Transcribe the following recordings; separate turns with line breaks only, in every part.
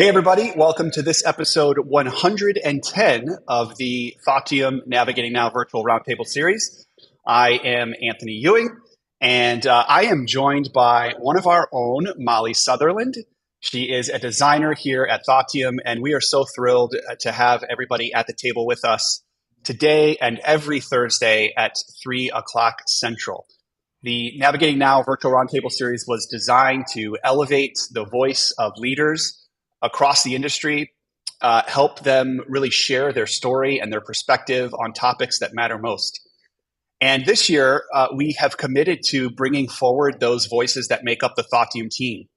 Hey, everybody. Welcome to this episode 110 of the Thoughtium Navigating Now virtual roundtable series. I am Anthony Ewing, and I am joined by one of our own, Molly Sutherland. She is a designer here at Thoughtium, and we are so thrilled to have everybody at the table with us today and every Thursday at 3 o'clock Central. The Navigating Now virtual roundtable series was designed to elevate the voice of leaders across the industry, help them really share their story and their perspective on topics that matter most. And this year, we have committed to bringing forward those voices that make up the Thoughtium team.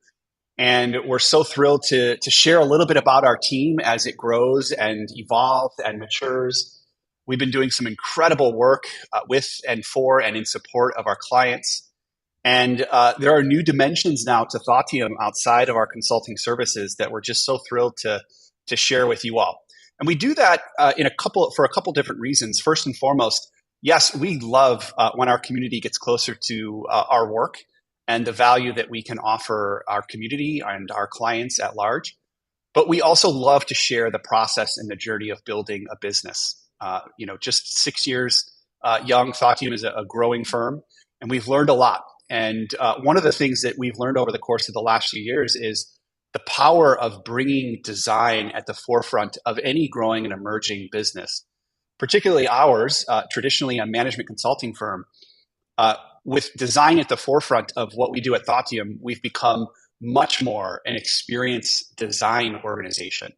And we're so thrilled to share a little bit about our team as it grows and evolves and matures. We've been doing some incredible work with and for and in support of our clients. And there are new dimensions now to Thoughtium outside of our consulting services that we're just so thrilled to share with you all. And we do that for a couple different reasons. First and foremost, yes, we love when our community gets closer to our work and the value that we can offer our community and our clients at large. But we also love to share the process and the journey of building a business. Just 6 years young, Thoughtium is a growing firm, and we've learned a lot. And one of the things that we've learned over the course of the last few years is the power of bringing design at the forefront of any growing and emerging business, particularly ours, traditionally a management consulting firm. With design at the forefront of what we do at Thoughtium, we've become much more an experienced design organization.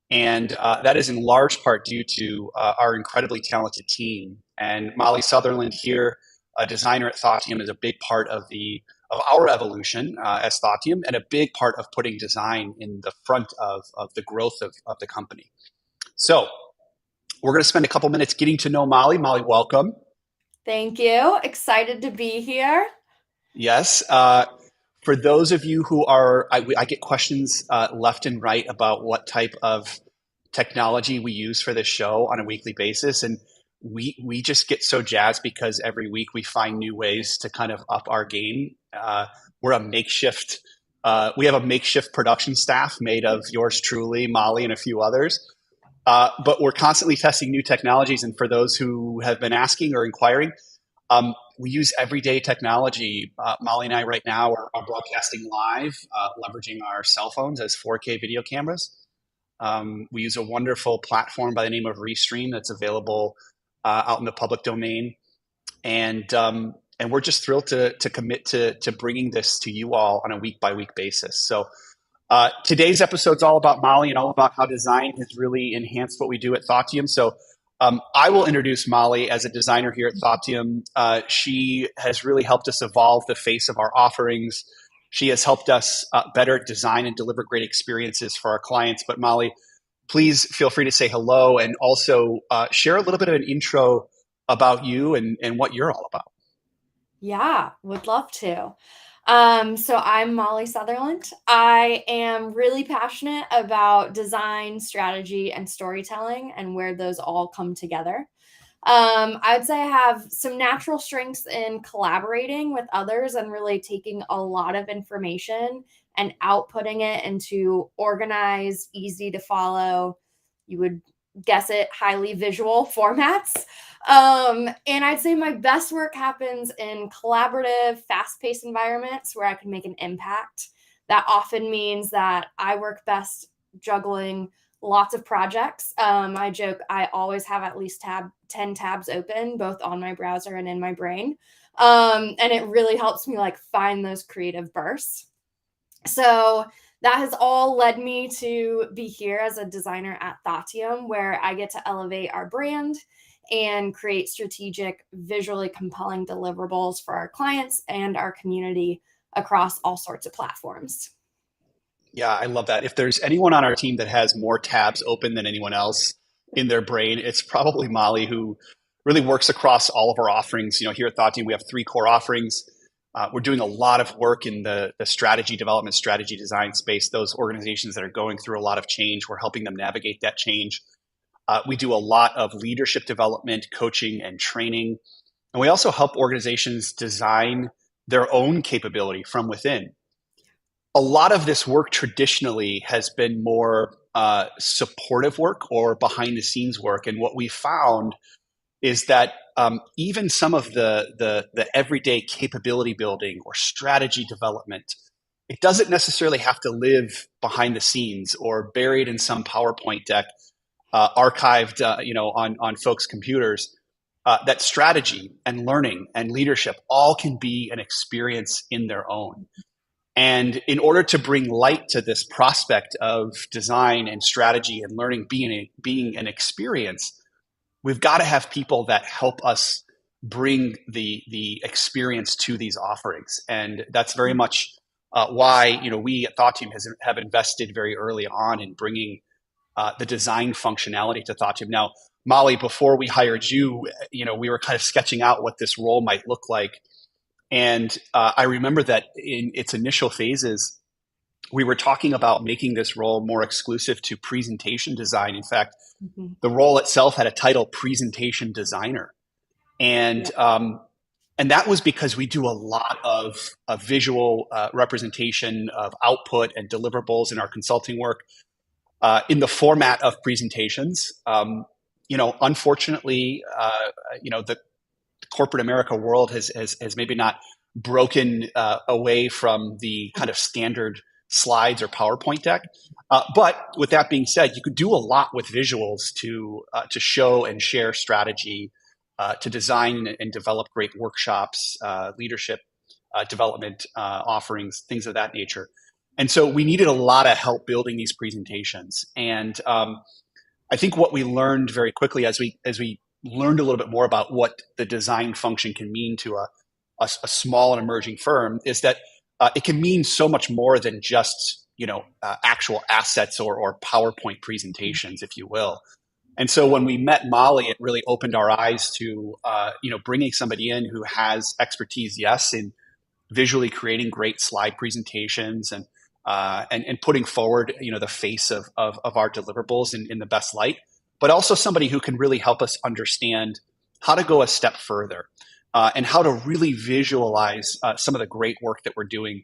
And that is in large part due to our incredibly talented team. And Molly Sutherland here, a designer at Thoughtium, is a big part of our evolution as Thoughtium, and a big part of putting design in the front of the growth of the company. So we're going to spend a couple minutes getting to know Molly. Molly, welcome.
Thank you. Excited to be here.
Yes. For those of you who I get questions left and right about what type of technology we use for this show on a weekly basis. And we just get so jazzed because every week we find new ways to kind of up our game. We have a makeshift production staff made of yours truly, Molly, and a few others. But we're constantly testing new technologies. And for those who have been asking or inquiring, we use everyday technology. Molly and I right now are broadcasting live, leveraging our cell phones as 4K video cameras. We use a wonderful platform by the name of Restream that's available out in the public domain. And we're just thrilled to commit to bringing this to you all on a week-by-week basis. So today's episode is all about Molly and all about how design has really enhanced what we do at Thoughtium. So I will introduce Molly as a designer here at Thoughtium. She has really helped us evolve the face of our offerings. She has helped us better design and deliver great experiences for our clients. But Molly, please feel free to say hello and also share a little bit of an intro about you and what you're all about.
Yeah, would love to. So I'm Molly Sutherland. I am really passionate about design, strategy, and storytelling and where those all come together. I would say I have some natural strengths in collaborating with others and really taking a lot of information and outputting it into organized, easy to follow, you would guess it, highly visual formats. And I'd say my best work happens in collaborative, fast-paced environments where I can make an impact. That often means that I work best juggling lots of projects. I joke I always have at least 10 tabs open, both on my browser and in my brain. And it really helps me find those creative bursts. So that has all led me to be here as a designer at Thoughtium, where I get to elevate our brand and create strategic, visually compelling deliverables for our clients and our community across all sorts of platforms.
Yeah, I love that. If there's anyone on our team that has more tabs open than anyone else in their brain, it's probably Molly, who really works across all of our offerings. Here at Thoughtium, we have 3 core offerings. We're doing a lot of work in the strategy development, strategy design space. Those organizations that are going through a lot of change, we're helping them navigate that change. We do a lot of leadership development, coaching, and training. And we also help organizations design their own capability from within. a lot of this work traditionally has been more supportive work or behind the scenes work. And what we found is that even some of the everyday capability building or strategy development, it doesn't necessarily have to live behind the scenes or buried in some PowerPoint deck, archived, on folks' computers. That strategy and learning and leadership all can be an experience in their own. And in order to bring light to this prospect of design and strategy and learning being an experience, we've got to have people that help us bring the experience to these offerings. And that's very much why we at Thoughtium have invested very early on in bringing the design functionality to Thoughtium. Now, Molly, before we hired you, we were kind of sketching out what this role might look like. And I remember that in its initial phases, we were talking about making this role more exclusive to presentation design. In fact, the role itself had a title, presentation designer. And and that was because we do a lot of visual representation of output and deliverables in our consulting work in the format of presentations. Unfortunately, the corporate America world has maybe not broken away from the kind of standard slides or PowerPoint deck. But with that being said, you could do a lot with visuals to show and share strategy, to design and develop great workshops, leadership development offerings, things of that nature. And so we needed a lot of help building these presentations. And I think what we learned very quickly as we learned a little bit more about what the design function can mean to a small and emerging firm is that it can mean so much more than just actual assets or PowerPoint presentations, if you will. And so when we met Molly, it really opened our eyes to bringing somebody in who has expertise, yes, in visually creating great slide presentations and putting forward the face of our deliverables in the best light, but also somebody who can really help us understand how to go a step further and how to really visualize some of the great work that we're doing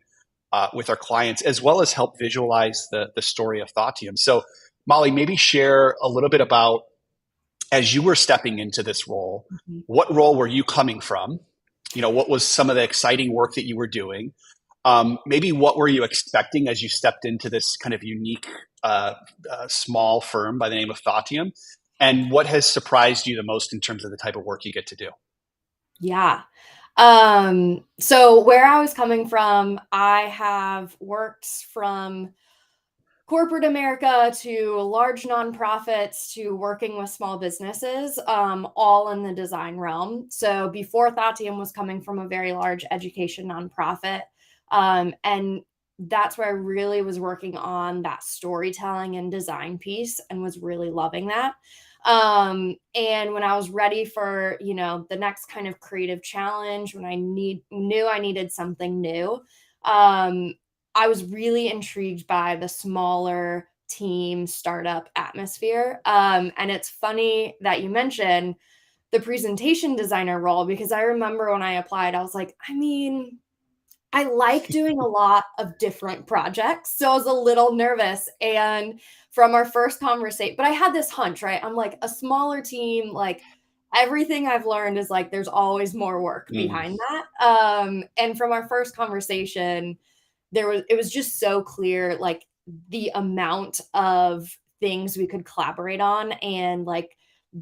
with our clients, as well as help visualize the story of Thoughtium. So, Molly, maybe share a little bit about, as you were stepping into this role, what role were you coming from? What was some of the exciting work that you were doing? Maybe what were you expecting as you stepped into this kind of unique small firm by the name of Thoughtium? And what has surprised you the most in terms of the type of work you get to do?
Yeah. So where I was coming from, I have worked from corporate America to large nonprofits to working with small businesses, all in the design realm. So before Thoughtium was coming from a very large education nonprofit. And that's where I really was working on that storytelling and design piece and was really loving that. And when I was ready for, the next kind of creative challenge, when I knew I needed something new, I was really intrigued by the smaller team startup atmosphere. And it's funny that you mentioned the presentation designer role, because I remember when I applied, I was like, I like doing a lot of different projects. So I was a little nervous. And from our first conversation, but I had this hunch, right? I'm like, a smaller team, like everything I've learned is like, there's always more work behind that. And from our first conversation, it was just so clear, like the amount of things we could collaborate on and like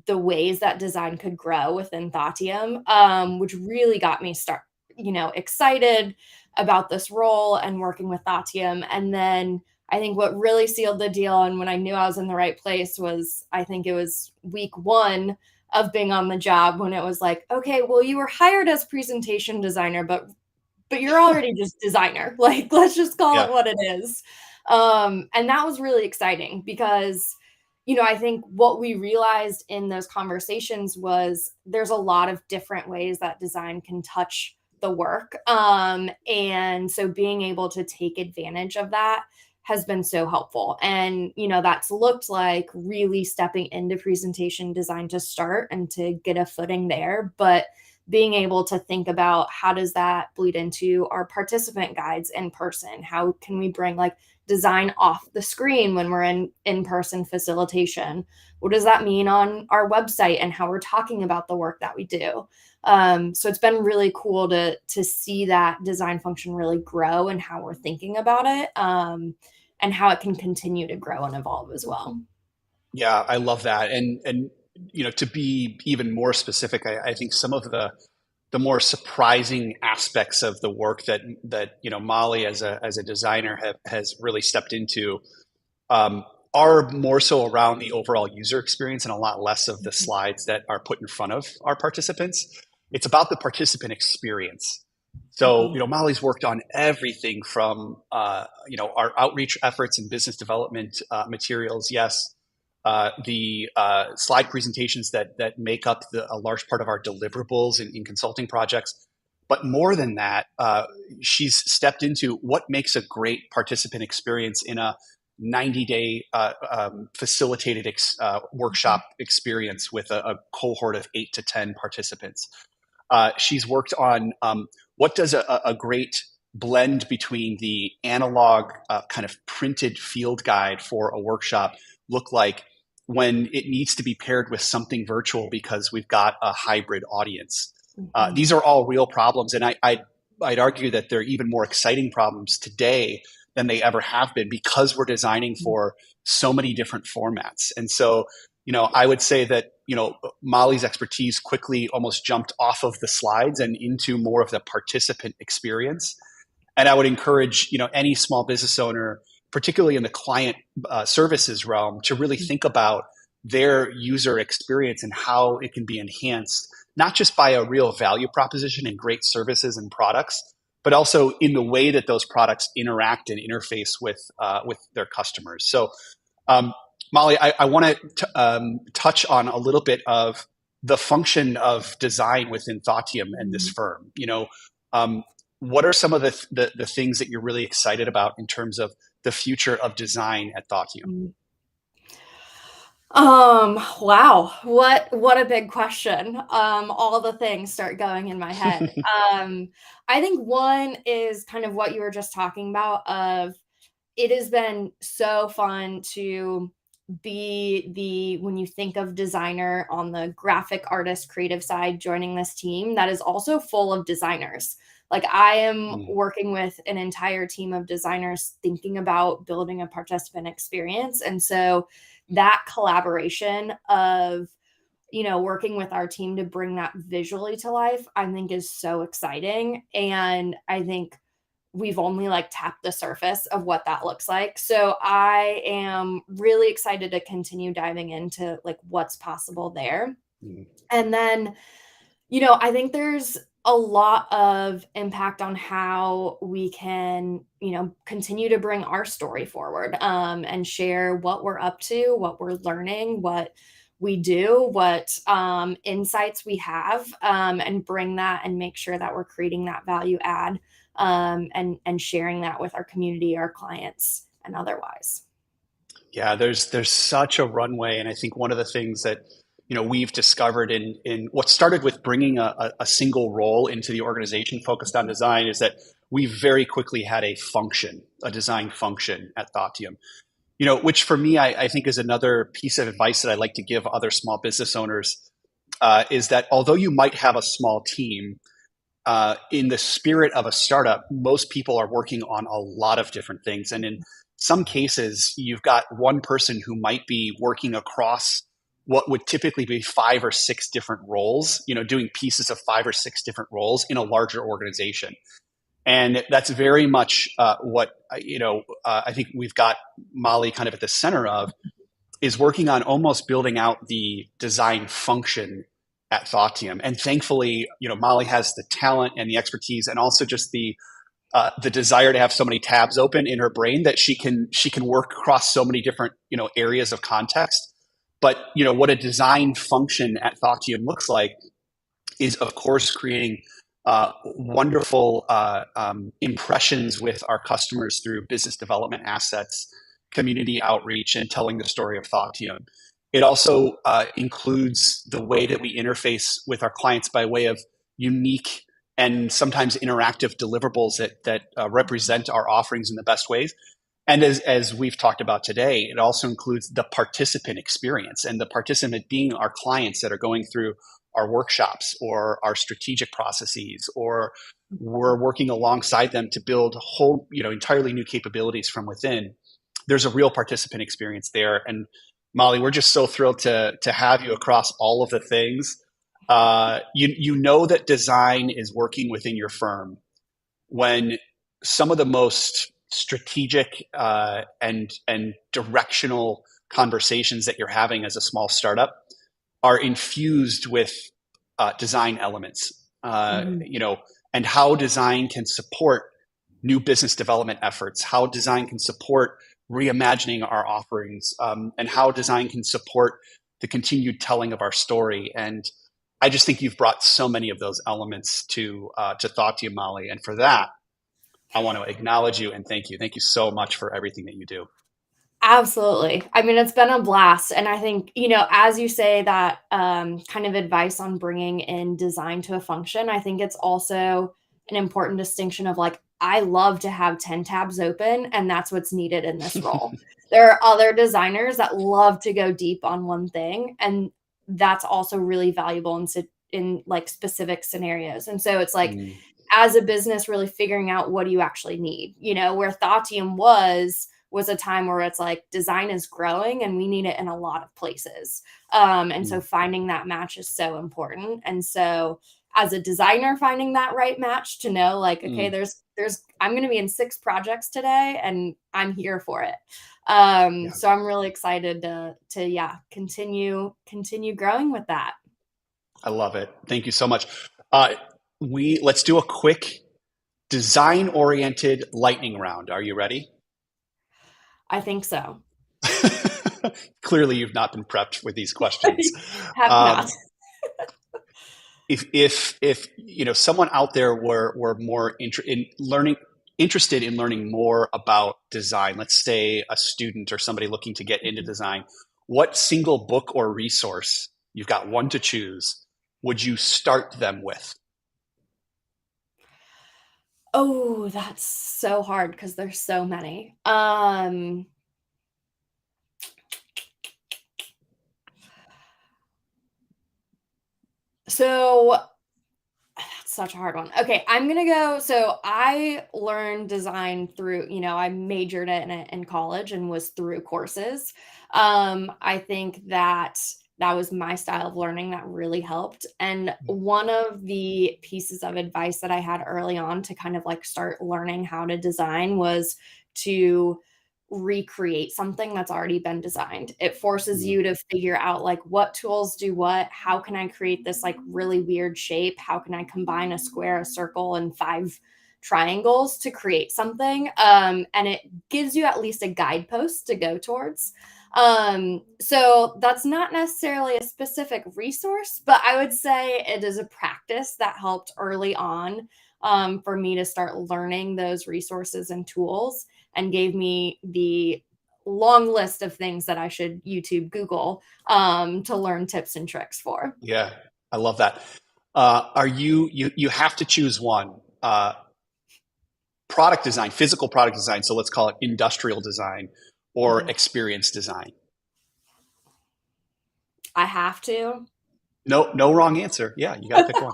the ways that design could grow within Thoughtium, which really got me excited about this role and working with Thoughtium. And then I think what really sealed the deal, and when I knew I was in the right place, was I think it was week 1 of being on the job when it was like, okay, well, you were hired as presentation designer, but you're already just designer. Like, let's just call it what it is. And that was really exciting because, I think what we realized in those conversations was there's a lot of different ways that design can touch the work. And so being able to take advantage of that has been so helpful. And, that's looked like really stepping into presentation design to start and to get a footing there. But being able to think about how does that bleed into our participant guides in person? How can we bring like design off the screen when we're in person facilitation? What does that mean on our website and how we're talking about the work that we do? So it's been really cool to see that design function really grow and how we're thinking about it, and how it can continue to grow and evolve as well.
Yeah, I love that. And to be even more specific, I think some of the more surprising aspects of the work that Molly as a designer has really stepped into um, are more so around the overall user experience and a lot less of the slides that are put in front of our participants. It's about the participant experience. So,
Mhm.
Molly's worked on everything from, our outreach efforts and business development materials. Yes, the slide presentations that make up a large part of our deliverables in consulting projects. But more than that, she's stepped into what makes a great participant experience in a 90-day facilitated workshop experience with a cohort of 8 to 10 participants. She's worked on what does a great blend between the analog kind of printed field guide for a workshop look like when it needs to be paired with something virtual because we've got a hybrid audience. These
Mhm.
are all real problems, and I'd argue that they're even more exciting problems today than they ever have been because we're designing for so many different formats. And so, I would say that, Molly's expertise quickly almost jumped off of the slides and into more of the participant experience. And I would encourage, any small business owner, particularly in the client services realm, to really think about their user experience and how it can be enhanced, not just by a real value proposition and great services and products, but also in the way that those products interact and interface with their customers. So, um, Molly, I want to touch on a little bit of the function of design within Thoughtium and this
Mhm.
firm. Um, what are some of the things that you're really excited about in terms of the future of design at Thoughtium?
Mhm. Wow. What a big question. All the things start going in my head. Um, I think one is kind of what you were just talking about of it has been so fun to be the when you think of designer on the graphic artist creative side joining this team that is also full of designers. Like I am
Mm,
working with an entire team of designers thinking about building a participant experience. And so that collaboration of working with our team to bring that visually to life, I think is so exciting. And I think we've only like tapped the surface of what that looks like. So I am really excited to continue diving into like what's possible there.
mm,
And then, I think there's a lot of impact on how we can, continue to bring our story forward, and share what we're up to, what we're learning, what we do, what insights we have, and bring that and make sure that we're creating that value add, and sharing that with our community, our clients, and otherwise.
Yeah, there's such a runway, and I think one of the things that we've discovered in what started with bringing a single role into the organization focused on design is that we very quickly had a design function at Thoughtium. Which for me I think is another piece of advice that I like to give other small business owners is that although you might have a small team, in the spirit of a startup, most people are working on a lot of different things. And in some cases, you've got one person who might be working across what would typically be 5 or 6 different roles, doing pieces of 5 or 6 different roles in a larger organization. And that's very much what, I think we've got Molly kind of at the center of, is working on almost building out the design function at Thoughtium. And thankfully, Molly has the talent and the expertise, and also just the desire to have so many tabs open in her brain that she can work across so many different areas of context. But what a design function at Thoughtium looks like is, of course, creating wonderful impressions with our customers through business development assets, community outreach, and telling the story of Thoughtium. It also includes the way that we interface with our clients by way of unique and sometimes interactive deliverables that represent our offerings in the best ways. And as we've talked about today, it also includes the participant experience, and the participant being our clients that are going through our workshops or our strategic processes, or we're working alongside them to build whole, entirely new capabilities from within. There's a real participant experience there. And Molly, we're just so thrilled to have you across all of the things. You know that design is working within your firm when some of the most strategic and directional conversations that you're having as a small startup are infused with design elements, and how design can support new business development efforts, how design can support reimagining our offerings, and how design can support the continued telling of our story. And I just think you've brought so many of those elements to Thoughtium, Molly. And for that, I want to acknowledge you and thank you. Thank you so much for everything that you do.
Absolutely. I mean, it's been a blast. And I think, as you say that kind of advice on bringing in design to a function, I think it's also an important distinction of like, I love to have 10 tabs open, and that's what's needed in this role. There are other designers that love to go deep on one thing, and that's also really valuable in like specific scenarios. And so it's like, as a business, really figuring out what do you actually need, where Thoughtium was a time where it's like design is growing and we need it in a lot of places. So finding that match is so important. And so as a designer, finding that right match to know like, okay, I'm going to be in 6 projects today and I'm here for it. So I'm really excited to continue growing with that.
I love it. Thank you so much. Let's do a quick design-oriented lightning round. Are you ready?
I think so.
Clearly, you've not been prepped with these questions.
Have not.
If someone out there were more interested in learning more about design, let's say a student or somebody looking to get into design, what single book or resource, you've got one to choose, would you start them with?
Oh, that's so hard because there's so many. So that's such a hard one. Okay, I'm gonna go. So I learned design through, I majored in it in college and was through courses. I think that was my style of learning that really helped. And one of the pieces of advice that I had early on to kind of like start learning how to design was to recreate something that's already been designed. It forces you to figure out like what tools do what, how can I create this like really weird shape? How can I combine a square, a circle, and 5 triangles to create something? And it gives you at least a guidepost to go towards. So that's not necessarily a specific resource, but I would say it is a practice that helped early on for me to start learning those resources and tools, and gave me the long list of things that I should YouTube, Google to learn tips and tricks for.
Yeah, I love that. You have to choose one. Product design, physical product design, so let's call it industrial design, or experience design?
I have to.
No wrong answer. Yeah, you got to pick one.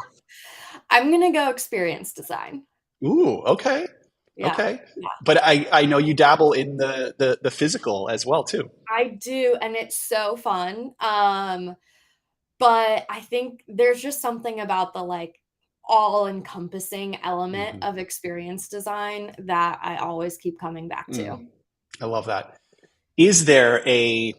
I'm going to go experience design.
Ooh, okay.
Yeah.
Okay.
Yeah.
But I know you dabble in the physical as well too.
I do, and it's so fun. But I think there's just something about the like all-encompassing element of experience design that I always keep coming back to.
I love that. Is there a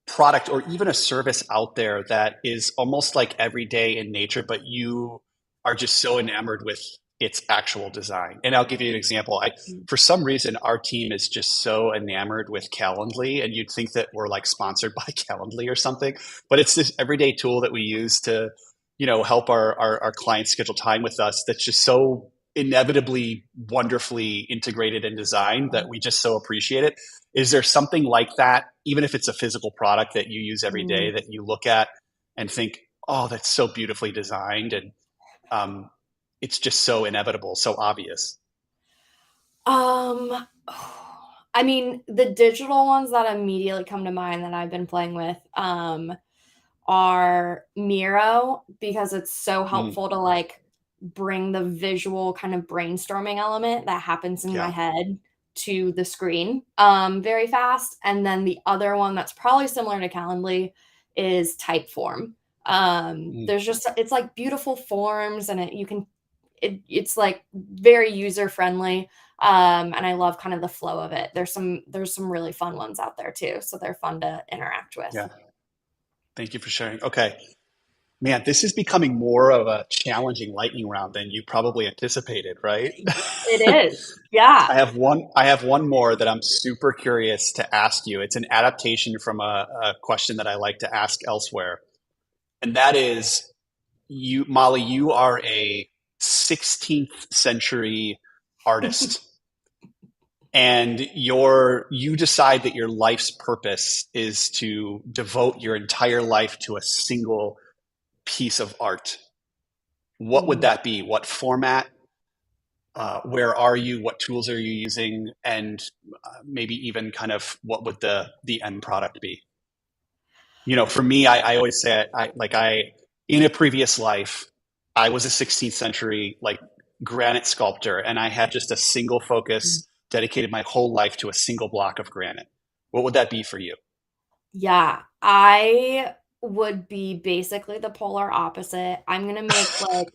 product or even a service out there that is almost like everyday in nature, but you are just so enamored with its actual design? And I'll give you an example. For some reason, our team is just so enamored with Calendly, and you'd think that we're like sponsored by Calendly or something, but it's this everyday tool that we use to, help our clients schedule time with us. That's just so inevitably wonderfully integrated and designed that we just so appreciate it. Is there something like that, even if it's a physical product that you use every day, that you look at and think, oh, that's so beautifully designed? And um, it's just so inevitable, so obvious.
Um, I mean, the digital ones that immediately come to mind that I've been playing with, are Miro because it's so
Mm,
helpful to like bring the visual kind of brainstorming element that happens in my
yeah.
head to the screen very fast. And then the other one that's probably similar to Calendly is Typeform.
Mm,
There's just it's like beautiful forms and it's like very user friendly. And I love kind of the flow of it. There's some really fun ones out there too, so they're fun to interact with.
yeah. Thank you for sharing. Okay. Man, this is becoming more of a challenging lightning round than you probably anticipated, right?
It is. Yeah.
I have one more that I'm super curious to ask you. It's an adaptation from a question that I like to ask elsewhere. And that is you, Molly, you are a 16th century artist. And you decide that your life's purpose is to devote your entire life to a single piece of art. What would
Ooh.
that be? What format? Where are you? What tools are you using? And maybe even kind of what would the end product be? For me, I always say in a previous life, I was a 16th century like granite sculptor, and I had just a single focus, dedicated my whole life to a single block of granite. What would that be for you?
Yeah, I would be basically the polar opposite. I'm gonna make, like,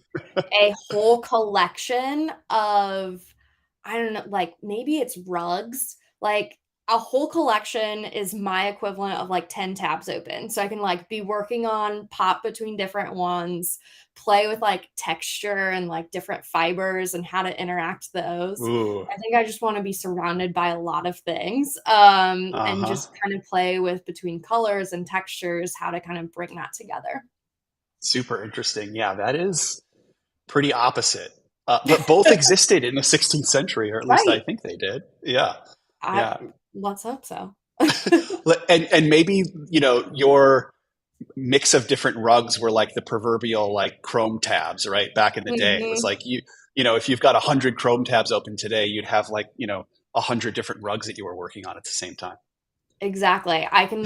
a whole collection of I don't know, like, maybe it's rugs, like, a whole collection is my equivalent of, like, 10 tabs open, so I can, like, be working on pop between different ones, play with, like, texture and, like, different fibers and how to interact those.
Ooh,
I think I just wanna be surrounded by a lot of things, and
uh-huh.
just kind of play with between colors and textures, how to kind of bring that together.
Super interesting. Yeah, that is pretty opposite. But both existed in the 16th century, or at least I
Right.
think they did. Yeah,
I
yeah.
let's hope so.
And maybe, your mix of different rugs were like the proverbial like Chrome tabs, right? Back in the day, it was
Mhm.
like if you've got 100 Chrome tabs open today, you'd have like 100 different rugs that you were working on at the same time.
Exactly. I can,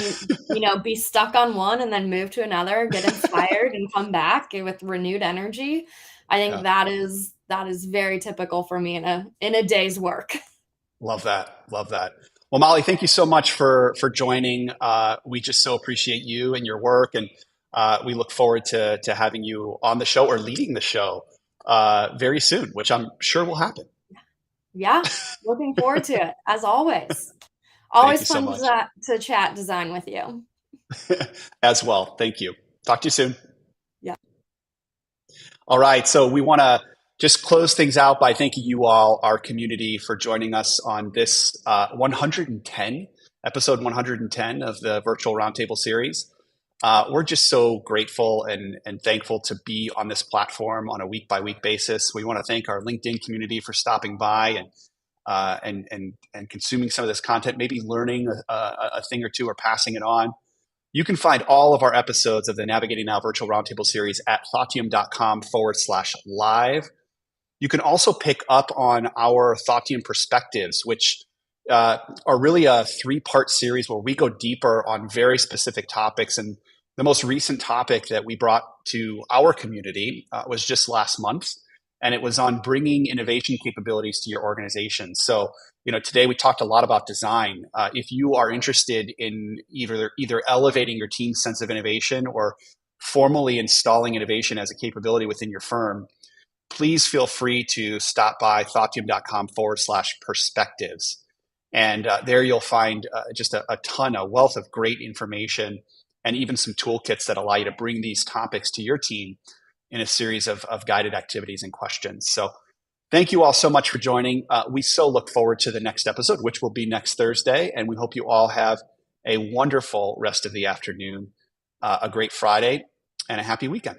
be stuck on one and then move to another, get inspired, and come back with renewed energy. I think
Yeah,
that is very typical for me in a day's work.
love that, love that. Well, Molly, thank you so much for joining. We just so appreciate you and your work, and we look forward to having you on the show or leading the show very soon, which I'm sure will happen.
Yeah, looking forward to it, as always.
Thank
Always
you so
fun
much.
to chat design with you.
As well. Thank you. Talk to you soon.
Yeah.
All right. So we want to just close things out by thanking you all, our community, for joining us on this 110, episode 110 of the virtual roundtable series. We're just so grateful and thankful to be on this platform on a week by week basis. We want to thank our LinkedIn community for stopping by and consuming some of this content, maybe learning a thing or two or passing it on. You can find all of our episodes of the Navigating Now Virtual Roundtable series at Thoughtium.com/live. You can also pick up on our Thoughtium perspectives, which are really a 3-part series where we go deeper on very specific topics. And the most recent topic that we brought to our community was just last month, and it was on bringing innovation capabilities to your organization. So, today we talked a lot about design. If you are interested in either elevating your team's sense of innovation or formally installing innovation as a capability within your firm, please feel free to stop by Thoughtium.com/perspectives. And there you'll find just a wealth of great information and even some toolkits that allow you to bring these topics to your team in a series of guided activities and questions. So thank you all so much for joining. We so look forward to the next episode, which will be next Thursday. And we hope you all have a wonderful rest of the afternoon, a great Friday, and a happy weekend.